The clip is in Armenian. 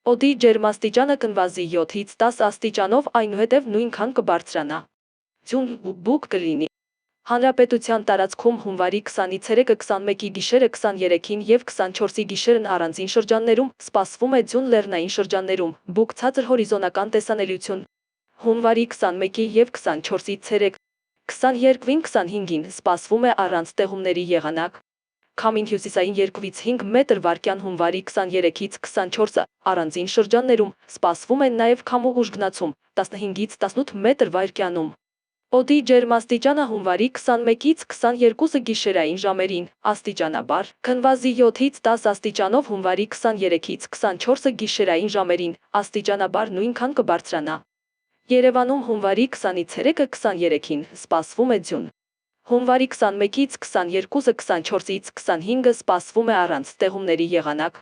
Օդի ջերմաստիճանը կնվազի 7-ից 10 աստիճանով, այնուհետև նույնքան կբարձրանա։ Ձյուն բուք կլինի։ Հանրապետության տարածքում հունվարի 20-ից 3-ը 21-ի գիշերը 23-ին եւ 24-ի գիշերն առանձին շրջաններում սպասվում է ձյուն, լեռնային շրջաններում բուք, ցածր հորիզոնական տեսանելիություն։ Հունվարի 21-ի եւ 24-ից 3, 22-ին 25-ին սպասվում է առանց տեղումների եղանակ։ Քամին հյուսիսային 2-ից 5 մետր վարկյան։ Հունվարի 23-ից 24-ը առանձին շրջաններում սպասվում է նաև քամու ուժգնացում 15-ից 18 մետր վարկյանում։ Օդի ջերմաստիճանը հունվարի 21-ից 22-ը գիշերային ժամերին աստիճանաբար կնվազի 7-ից 10 աստիճանով, հունվարի 23-ից 24-ը գիշերային ժամերին աստիճանաբար նույնքան կբարձրանա։ Երևանում հունվարի 20-ից 3-ը 23-ին սպասվում է ձյուն։ Հունվարի 21-ից 22-ը 24-ից 25-ը սպասվում է առանց տեղումների եղանակ։